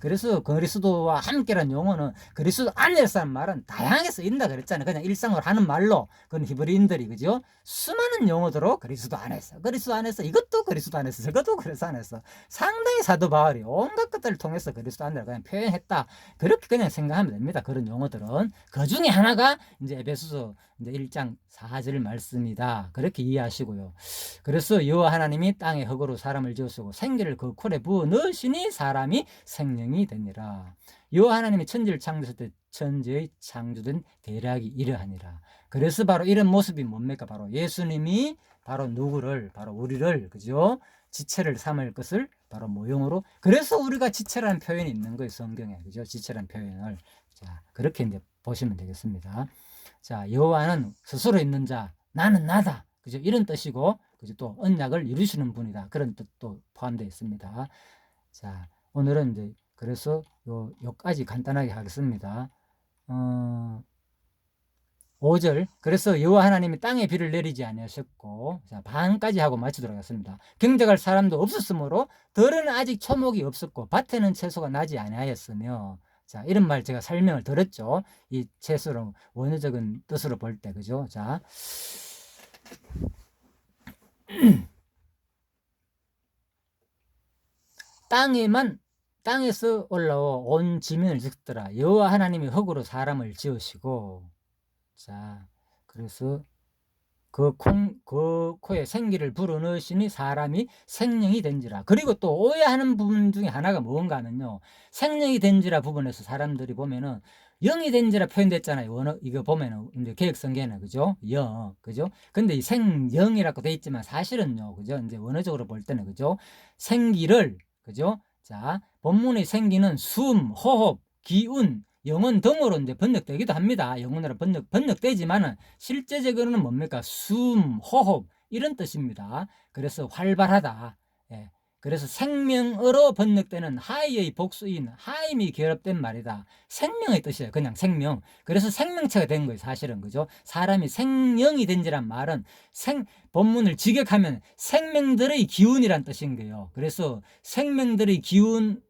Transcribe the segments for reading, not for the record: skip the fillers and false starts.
그래서 그리스도와 함께란 용어는 그리스도 안에서란 말은 다양하게 쓰인다 그랬잖아요. 그냥 일상으로 하는 말로 그런 히브리인들이 그죠? 수많은 용어들로 그리스도 안에서 이것도 그리스도 안에서 저것도 그리스도 안에서 상당히 사도 바울이 온갖 것들을 통해서 그리스도 안에를 그냥 표현했다. 그렇게 그냥 생각하면 됩니다. 그런 용어들은 그 중에 하나가 이제 에베소서 이제 1장 4절 말씀이다. 그렇게 이해하시고요. 그래서 여호와 하나님이 땅에 흙으로 사람을 지으시고 생기를 그 콜에 부어 넣으시니 사람이 생명이 되니라. 여호와 하나님이 천지를 창조했을 때 천지의 창조된 대략이 이러하니라. 그래서 바로 이런 모습이 뭡니까? 바로 예수님이 바로 누구를, 바로 우리를, 그죠? 지체를 삼을 것을 바로 모형으로. 그래서 우리가 지체라는 표현이 있는 거예요, 성경에. 그죠? 지체라는 표현을. 자, 그렇게 이제 보시면 되겠습니다. 자, 여호와는 스스로 있는 자, 나는 나다. 그죠? 이런 뜻이고, 그죠? 또 언약을 이루시는 분이다. 그런 뜻도 포함되어 있습니다. 자, 오늘은 이제 그래서 요까지 간단하게 하겠습니다. 5절. 그래서 여호와 하나님이 땅에 비를 내리지 아니하셨고, 자, 반까지 하고 마치도록 하겠습니다. 경작할 사람도 없었으므로 들에는 아직 초목이 없었고 밭에는 채소가 나지 아니하였으며. 자, 이런 말 제가 설명을 드렸죠. 이 채소로 원어적인 뜻으로 볼 때, 그죠? 자, 땅에서 올라와 온 지면을 짓더라. 여호와 하나님이 흙으로 사람을 지으시고, 자, 그래서 그 코에 생기를 불어넣으시니 사람이 생명이 된지라. 그리고 또 오해하는 부분 중에 하나가 뭔가 하면요, 생명이 된지라 부분에서 사람들이 보면은 영이 된지라 표현됐잖아요. 이거 보면은 이제 개혁성경에는, 그죠? 그죠? 근데 이 생영이라고 돼 있지만 사실은요, 그죠? 이제 원어적으로 볼 때는, 그죠? 생기를, 그죠? 자, 본문의 생기는 숨, 호흡, 기운, 영혼 등으로 이제 번역되기도 합니다. 영혼으로 번역되지만은 실제적으로는 뭡니까? 숨, 호흡 이런 뜻입니다. 그래서 활발하다. 예. 그래서 생명으로 번역되는 하이의 복수인 하임이 결합된 말이다. 생명의 뜻이에요. 그냥 생명. 그래서 생명체가 된 거예요. 사실은, 그죠? 사람이 생명이 된지란 말은 본문을 직역하면 생명들의 기운이란 뜻인 거예요. 그래서 생명들의 기운,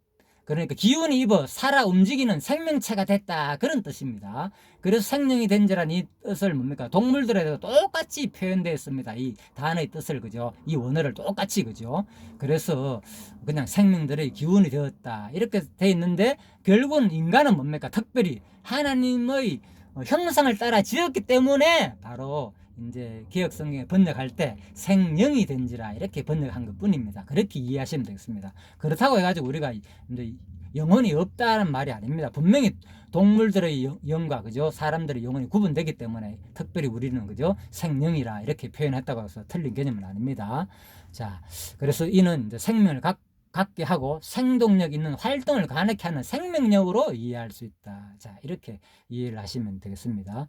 그러니까 기운이 입어 살아 움직이는 생명체가 됐다, 그런 뜻입니다. 그래서 생명이 된지란 이 뜻을 뭡니까? 동물들에도 똑같이 표현되어 있습니다. 이 단어의 뜻을, 그죠? 이 원어를 똑같이, 그죠? 그래서 그냥 생명들의 기운이 되었다, 이렇게 돼 있는데, 결국은 인간은 뭡니까? 특별히 하나님의 형상을 따라 지었기 때문에 바로 이제 개혁성경에 번역할 때 생명이 된지라 이렇게 번역한 것 뿐입니다. 그렇게 이해하시면 되겠습니다. 그렇다고 해가지고 우리가 이제 영혼이 없다는 말이 아닙니다. 분명히 동물들의 영과, 그죠? 사람들의 영혼이 구분되기 때문에 특별히 우리는, 그죠? 생명이라 이렇게 표현했다고 해서 틀린 개념은 아닙니다. 자, 그래서 이는 이제 생명을 갖게 하고 생동력 있는 활동을 가능케 하는 생명력으로 이해할 수 있다. 자, 이렇게 이해를 하시면 되겠습니다.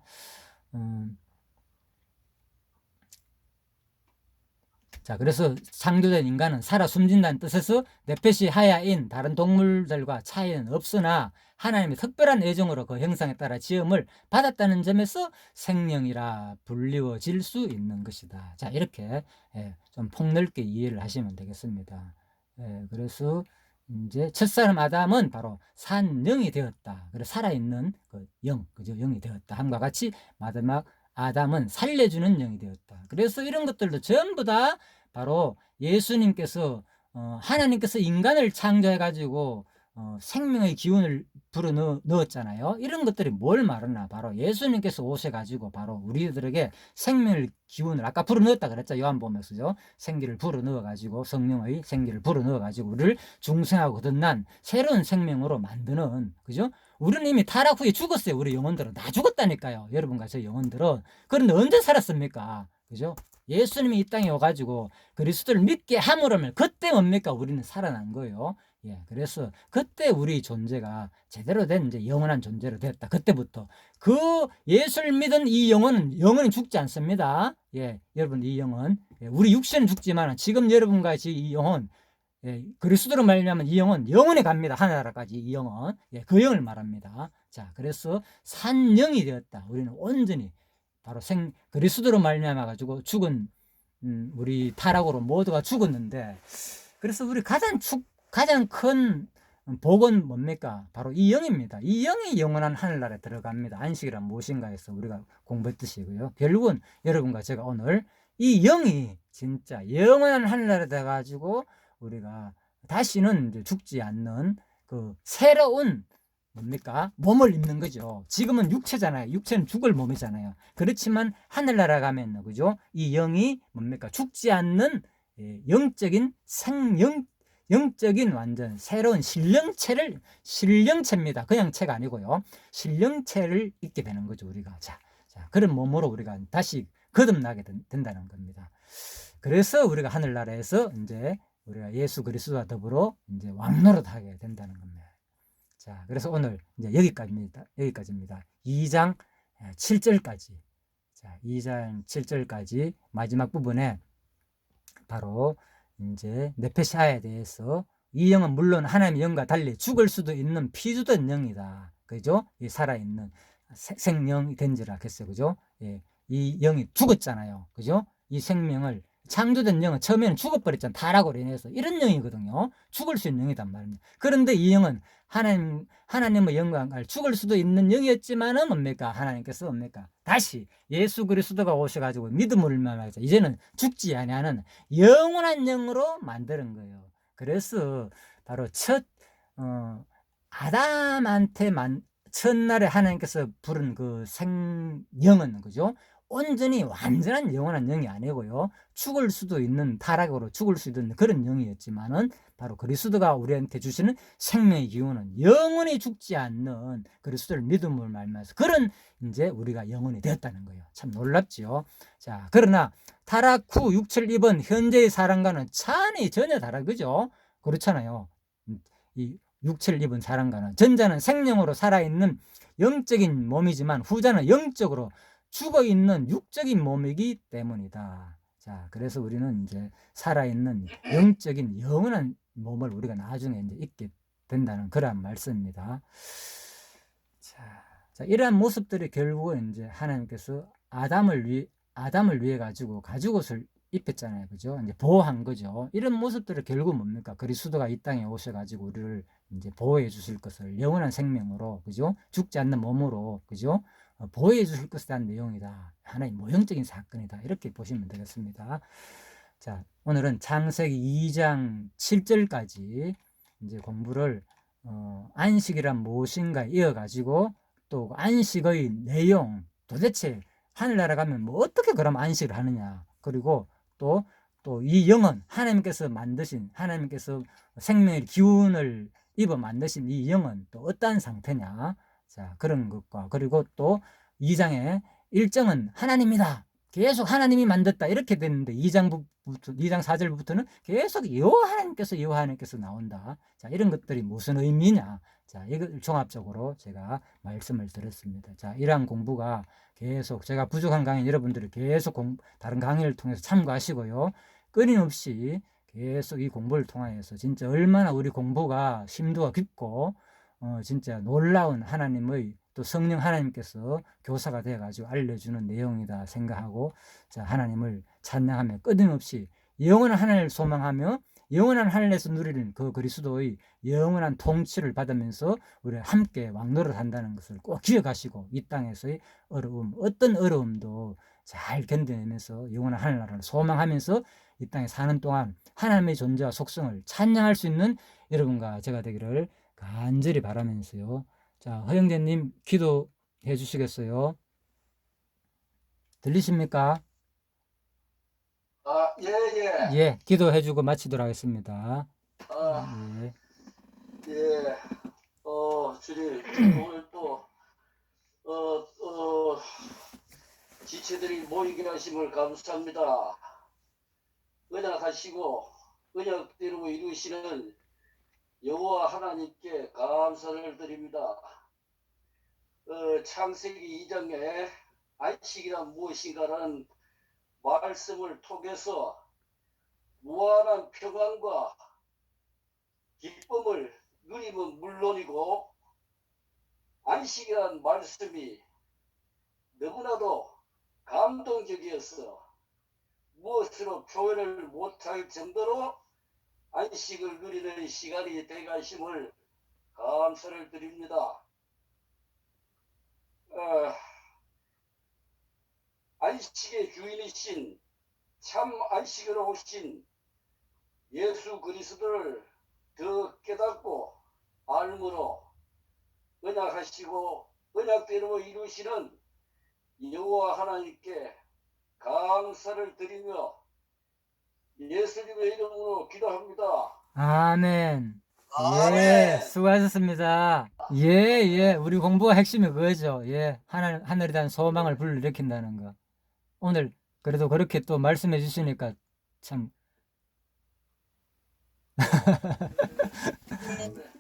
자, 그래서 창조된 인간은 살아 숨진다는 뜻에서 네페시 하야인 다른 동물들과 차이는 없으나 하나님의 특별한 애정으로 그 형상에 따라 지음을 받았다는 점에서 생명이라 불리워질 수 있는 것이다. 자, 이렇게 좀 폭넓게 이해를 하시면 되겠습니다. 그래서 이제 첫사람 아담은 바로 산영이 되었다. 그래서 살아있는 그 영, 그죠? 영이 되었다. 함과 같이 마지막 아담은 살려주는 영이 되었다. 그래서 이런 것들도 전부 다 바로 예수님께서 하나님께서 인간을 창조해 가지고 생명의 기운을 불어 넣었잖아요. 이런 것들이 뭘 말하나? 바로 예수님께서 오셔 가지고 바로 우리들에게 생명의 기운을 아까 불어 넣었다 그랬죠. 요한복음에서죠. 생기를 불어 넣어 가지고, 성령의 생기를 불어 넣어 가지고 우리를 중생하고 거듭난 새로운 생명으로 만드는, 그죠? 우리는 이미 타락 후에 죽었어요. 우리 영혼들은 다 죽었다니까요. 여러분과 저 영혼들은. 그런데 언제 살았습니까? 그죠? 예수님이 이 땅에 와가지고 그리스도를 믿게 함으로면 그때 뭡니까? 우리는 살아난 거예요. 그래서 그때 우리 존재가 제대로 된 이제 영원한 존재로 됐다. 그때부터 그 예수를 믿은 이 영혼은 영원히 죽지 않습니다. 여러분, 이 영혼, 우리 육신은 죽지만 지금 여러분과 같이 이 영혼, 그리스도로 말미암아 이 영혼 영원히 갑니다. 하늘나라까지 이 영혼, 그 영을 말합니다. 자, 그래서 산영이 되었다. 우리는 온전히 바로 그리스도로 말미암아 가지고 죽은 우리 타락으로 모두가 죽었는데, 그래서 우리 가장 큰 복은 뭡니까? 바로 이 영입니다. 이 영이 영원한 하늘나라에 들어갑니다. 안식이란 무엇인가 해서 우리가 공부했듯이고요. 결국은 여러분과 제가 오늘 이 영이 진짜 영원한 하늘나라에 들어가지고 우리가 다시는 이제 죽지 않는 그 새로운 뭡니까? 몸을 입는 거죠. 지금은 육체잖아요. 육체는 죽을 몸이잖아요. 그렇지만 하늘나라 가면 그죠? 이 영이 뭡니까? 죽지 않는 영적인 영적인 완전 새로운 신령체입니다. 그냥 체가 아니고요. 신령체를 입게 되는 거죠, 우리가. 자, 그런 몸으로 우리가 다시 거듭나게 된다는 겁니다. 그래서 우리가 하늘나라에서 이제 우리가 예수 그리스도와 더불어 이제 왕노릇하게 된다는 겁니다. 자, 그래서 오늘 이제 여기까지입니다. 2장 7절까지. 자, 2장 7절까지 마지막 부분에 바로 이제 네페샤에 대해서 이 영은 물론 하나님의 영과 달리 죽을 수도 있는 피주던 영이다. 그죠? 이 살아있는 생명이 된지라 했어요. 그죠? 예, 이 영이 죽었잖아요. 그죠? 이 생명을 창조된 영은 처음에는 죽어버렸잖아요. 타락으로 인해서. 이런 영이거든요. 죽을 수 있는 영이단 말입니다. 그런데 이 영은 하나님의 영광을 죽을 수도 있는 영이었지만은 뭡니까? 하나님께서 뭡니까? 다시 예수 그리스도가 오셔가지고 믿음을 말해서 이제는 죽지 아니하는 영원한 영으로 만드는 거예요. 그래서 바로 아담한테 첫날에 하나님께서 부른 그 생영은 그죠? 온전히 완전한 영원한 영이 아니고요. 죽을 수도 있는 타락으로 죽을 수 있는 그런 영이었지만은 바로 그리스도가 우리한테 주시는 생명의 기운은 영원히 죽지 않는 그리스도를 믿음을 말면서 그런 이제 우리가 영원히 되었다는 거예요. 참 놀랍죠. 자, 그러나 타락 후 육체를 입은 현재의 사람과는 차원이 전혀 다르죠. 그렇잖아요. 이 육체를 입은 사람과는 전자는 생명으로 살아있는 영적인 몸이지만 후자는 영적으로 죽어있는 육적인 몸이기 때문이다. 자, 그래서 우리는 이제 살아있는 영적인 영원한 몸을 우리가 나중에 이제 입게 된다는 그러한 말씀입니다. 자, 이러한 모습들이 결국은 이제 하나님께서 아담을 위해 가지고 가죽옷을 입혔잖아요. 그죠? 이제 보호한 거죠. 이런 모습들을 결국 뭡니까? 그리스도가 이 땅에 오셔가지고 우리를 이제 보호해 주실 것을 영원한 생명으로, 그죠? 죽지 않는 몸으로, 그죠? 보호해 주실 것이라는 내용이다. 하나의 모형적인 사건이다. 이렇게 보시면 되겠습니다. 자, 오늘은 창세기 2장 7절까지 이제 공부를 안식이란 무엇인가 이어가지고 또 안식의 내용, 도대체 하늘나라 가면 뭐 어떻게 그럼 안식을 하느냐, 그리고 또 이 영은 하나님께서 만드신, 하나님께서 생명의 기운을 입어 만드신 이 영은 또 어떠한 상태냐, 자, 그런 것과, 그리고 또 2장의 일정은 하나님이다, 계속 하나님이 만졌다 이렇게 됐는데 2장 4절부터는 계속 여호와 하나님께서 나온다. 자, 이런 것들이 무슨 의미냐, 자, 이걸 종합적으로 제가 말씀을 드렸습니다. 자, 이러한 공부가 계속 제가 부족한 강의 여러분들이 계속 다른 강의를 통해서 참고하시고요. 끊임없이 계속 이 공부를 통하여서 진짜 얼마나 우리 공부가 심도가 깊고 진짜 놀라운 하나님의 또 성령 하나님께서 교사가 되어가지고 알려주는 내용이다 생각하고, 자, 하나님을 찬양하며 끊임없이 영원한 하나님을 소망하며 영원한 하늘에서 누리는 그 그리스도의 영원한 통치를 받으면서 우리 함께 왕노릇 한다는 것을 꼭 기억하시고 이 땅에서의 어떤 어려움도 잘 견뎌내면서 영원한 하늘나라를 소망하면서 이 땅에 사는 동안 하나님의 존재와 속성을 찬양할 수 있는 여러분과 제가 되기를 간절히 바라면서요. 자, 허영재님 기도해 주시겠어요? 들리십니까? 예, 기도해주고 마치도록 하겠습니다. 예. 주님, 오늘 또, 지체들이 모이게 하심을 감사합니다. 은약하시고, 은약대로 이루시는 여호와 하나님께 감사를 드립니다. 창세기 2장에 안식이란 무엇인가라는 말씀을 통해서 무한한 평안과 기쁨을 누리면 물론이고 안식이란 말씀이 너무나도 감동적이어서 무엇으로 표현을 못할 정도로 안식을 누리는 시간이 되가심을 감사를 드립니다. 안식의 주인이신 참 안식으로 오신 예수 그리스도를 더 깨닫고 알므로 언약하시고 언약대로 이루시는 여호와 하나님께 감사를 드리며 예수님의 이름으로 기도합니다. 아멘. 아멘. 예, 수고하셨습니다. 예, 예, 우리 공부가 핵심이 그거죠. 예, 하늘에 대한 소망을 불러일으킨다는 거. 오늘 그래도 그렇게 또 말씀해 주시니까 참,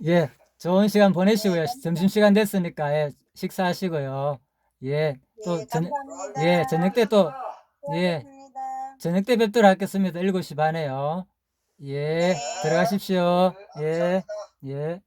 예, 좋은 시간 보내시고요. 점심시간 됐으니까, 예, 식사하시고요. 예, 또, 예, 감사합니다. 예, 저녁 때 또, 예, 수고하셨습니다. 저녁 때 뵙도록 하겠습니다. 7시 반에요. 예, 네. 들어가십시오. 예, 감사합니다. 예.